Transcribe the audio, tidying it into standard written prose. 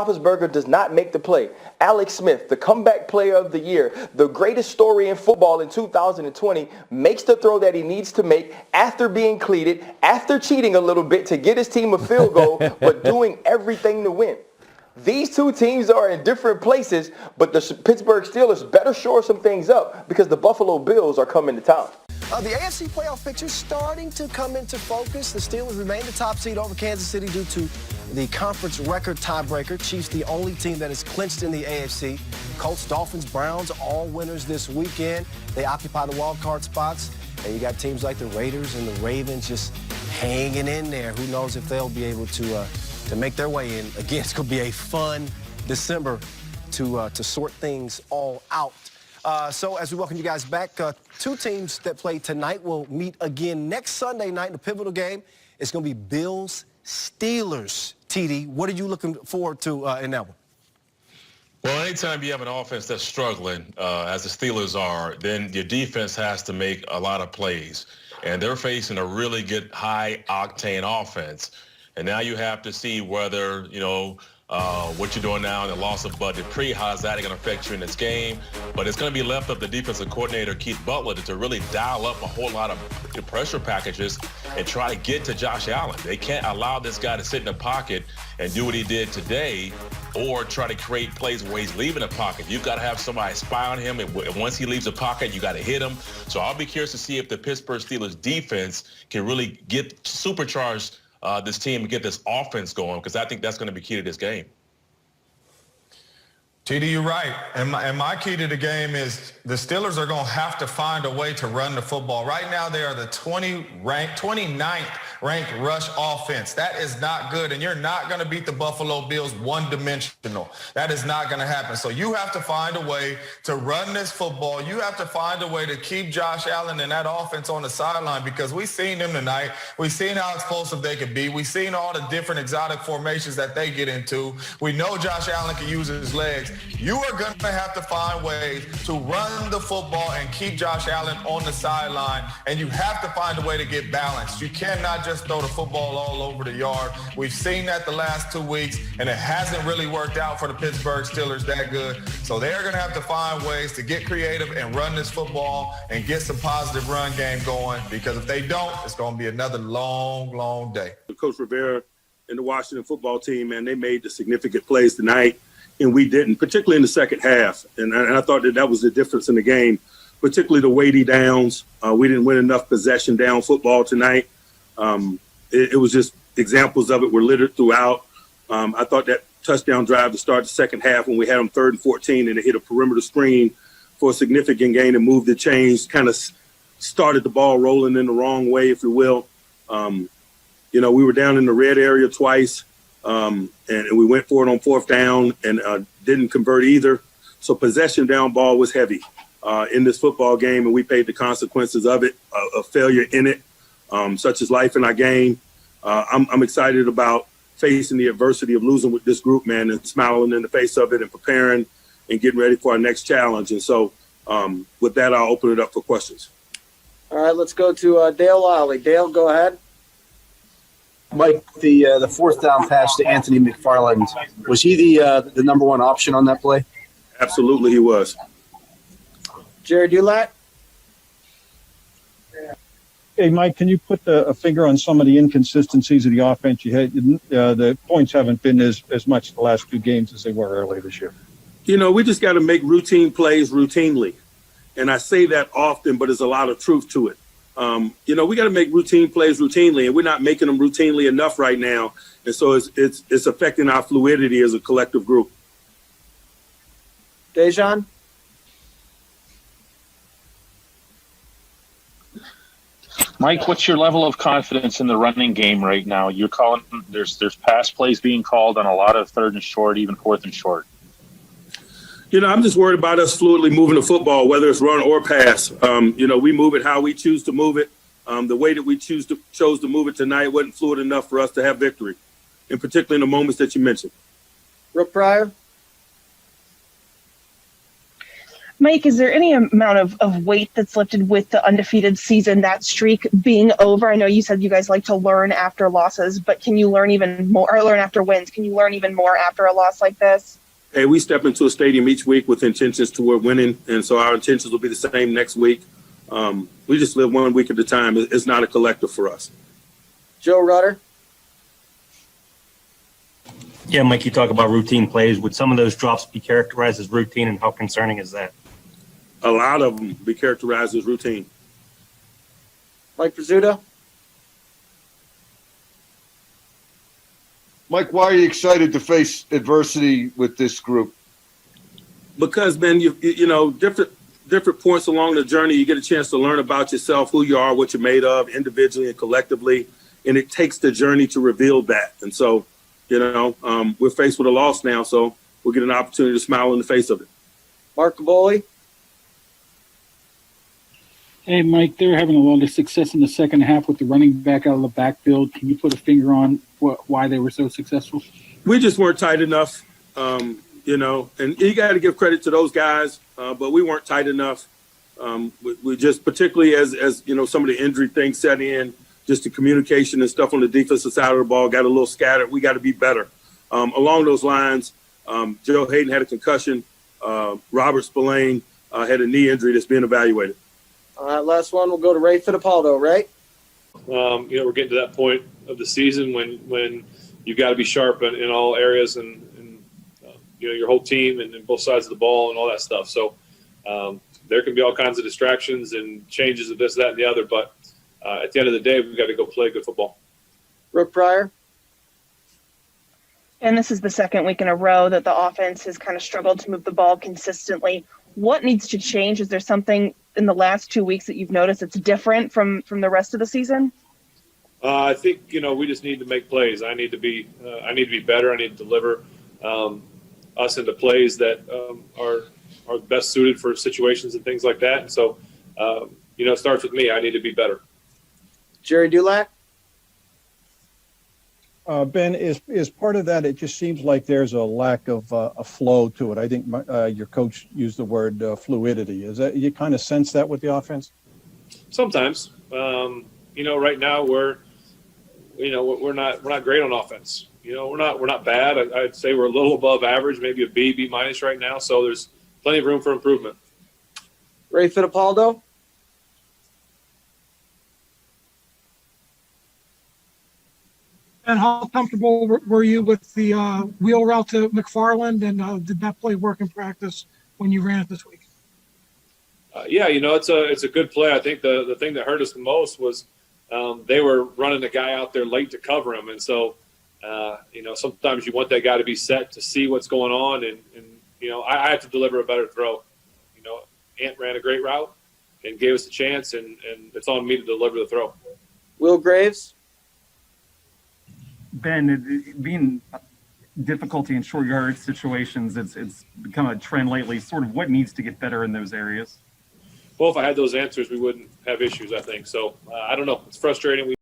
Roethlisberger does not make the play. Alex Smith, the comeback player of the year, the greatest story in football in 2020, makes the throw that he needs to make after being cleated, after cheating a little bit to get his team a field goal, but doing everything to win. These two teams are in different places, but the Pittsburgh Steelers better shore some things up because the Buffalo Bills are coming to town. The AFC playoff picture starting to come into focus. The Steelers remain the top seed over Kansas City due to the conference record tiebreaker. Chiefs the only team that is clinched in the AFC. Colts, Dolphins, Browns, all winners this weekend. They occupy the wild card spots. And you got teams like the Raiders and the Ravens just hanging in there. Who knows if they'll be able to make their way in. Again, it's going to be a fun December to sort things all out. So as we welcome you guys back, two teams that play tonight will meet again next Sunday night in the pivotal game. It's going to be Bills-Steelers. TD, what are you looking forward to in that one? Well, anytime you have an offense that's struggling, as the Steelers are, then your defense has to make a lot of plays. And they're facing a really good high-octane offense. And now you have to see whether, what you're doing now and the loss of Bud Dupree, how is that going to affect you in this game? But it's going to be left up to defensive coordinator Keith Butler to really dial up a whole lot of pressure packages and try to get to Josh Allen. They can't allow this guy to sit in the pocket and do what he did today or try to create plays where he's leaving the pocket. You've got to have somebody spy on him, and once he leaves the pocket, you got to hit him. So I'll be curious to see if the Pittsburgh Steelers defense can really get supercharged this team and get this offense going, because I think that's going to be key to this game. TD, you're right. And my key to the game is the Steelers are going to have to find a way to run the football. Right now, they are the 29th ranked rush offense. That is not good, and you're not going to beat the Buffalo Bills one-dimensional. That is not going to happen. So you have to find a way to run this football. You have to find a way to keep Josh Allen and that offense on the sideline, because we've seen them tonight. We've seen how explosive they can be. We've seen all the different exotic formations that they get into. We know Josh Allen can use his legs. You are going to have to find ways to run the football and keep Josh Allen on the sideline, and you have to find a way to get balanced. You cannot just throw the football all over the yard. We've seen that the last 2 weeks, and it hasn't really worked out for the Pittsburgh Steelers that good. So they're going to have to find ways to get creative and run this football and get some positive run game going, because if they don't, it's going to be another long, long day. Coach Rivera and the Washington football team, man, they made the significant plays tonight, and we didn't, particularly in the second half. And I thought that was the difference in the game, particularly the weighty downs. We didn't win enough possession down football tonight. It was just examples of it were littered throughout. I thought that touchdown drive to start the second half when we had them 3rd and 14 and they hit a perimeter screen for a significant gain and moved the chains, kind of started the ball rolling in the wrong way, if you will. We were down in the red area twice. And we went for it on 4th down and didn't convert either. So possession down ball was heavy in this football game, and we paid the consequences of it, a failure in it, such as life in our game. I'm excited about facing the adversity of losing with this group, man, and smiling in the face of it and preparing and getting ready for our next challenge. And so with that, I'll open it up for questions. All right, let's go to Dale Lally. Dale, go ahead. Mike, the 4th down pass to Anthony McFarland, was he the number one option on that play? Absolutely, he was. Jerry Dulac? Hey, Mike, can you put a finger on some of the inconsistencies of the offense? You had the points haven't been as much the last 2 games as they were earlier this year. We just got to make routine plays routinely. And I say that often, but there's a lot of truth to it. We got to make routine plays routinely, and we're not making them routinely enough right now. And so it's affecting our fluidity as a collective group. Dejan? Mike, what's your level of confidence in the running game right now? You're calling there's pass plays being called on a lot of 3rd and short, even 4th and short. I'm just worried about us fluidly moving the football, whether it's run or pass. We move it how we choose to move it. The way that we chose to move it tonight wasn't fluid enough for us to have victory, and particularly in the moments that you mentioned. Brooke Pryor? Mike, is there any amount of weight that's lifted with the undefeated season, that streak being over? I know you said you guys like to learn after losses, but can you learn even more, or learn after wins? Can you learn even more after a loss like this? Hey, we step into a stadium each week with intentions toward winning, and so our intentions will be the same next week. We just live one week at a time. It's not a collective for us. Joe Rutter. Yeah, Mike, you talk about routine plays. Would some of those drops be characterized as routine, and how concerning is that? A lot of them be characterized as routine. Mike Pizzuto. Mike, why are you excited to face adversity with this group? Because, man, you know, different points along the journey, you get a chance to learn about yourself, who you are, what you're made of, individually and collectively, and it takes the journey to reveal that. And so, you know, we're faced with a loss now, so we'll get an opportunity to smile in the face of it. Mark Cavoli. Hey, Mike, they're having a lot of success in the second half with the running back out of the backfield. Can you put a finger on why they were so successful? We just weren't tight enough, you know, and you got to give credit to those guys, but we weren't tight enough. We just, particularly as you know, some of the injury things set in, just the communication and stuff on the defensive side of the ball got a little scattered. We got to be better. Along those lines, Joe Hayden had a concussion. Robert Spillane had a knee injury that's being evaluated. All right, last one. We'll go to Ray Fittipaldo, Ray. You know, we're getting to that point of the season when you've got to be sharp in all areas and you know, your whole team and both sides of the ball and all that stuff. So there can be all kinds of distractions and changes of this, that, and the other. But at the end of the day, we've got to go play good football. Brooke Pryor. And this is the second week in a row that the offense has kind of struggled to move the ball consistently. What needs to change? Is there something in the last 2 weeks that you've noticed that's different from the rest of the season? I think, you know, we just need to make plays. I need to be better. I need to deliver us into plays that are best suited for situations and things like that. And so, you know, it starts with me. I need to be better. Jerry Dulac. Ben, is part of that, it just seems like there's a lack of a flow to it. I think your coach used the word fluidity. Is that, you kind of sense that with the offense? Sometimes. You know, right now we're not great on offense. You know, we're not bad. I'd say we're a little above average, maybe a B minus right now. So there's plenty of room for improvement. Ray Fittipaldo. And how comfortable were you with the wheel route to McFarland, and did that play work in practice when you ran it this week? Yeah, you know, it's a good play. I think the thing that hurt us the most was they were running a guy out there late to cover him, and so you know, sometimes you want that guy to be set to see what's going on, and you know, I have to deliver a better throw. You know, Ant ran a great route and gave us a chance, and it's on me to deliver the throw. Will Graves. Ben, being difficulty in short yardage situations, it's become a trend lately. Sort of what needs to get better in those areas? Well, if I had those answers, we wouldn't have issues, I think. So I don't know. It's frustrating.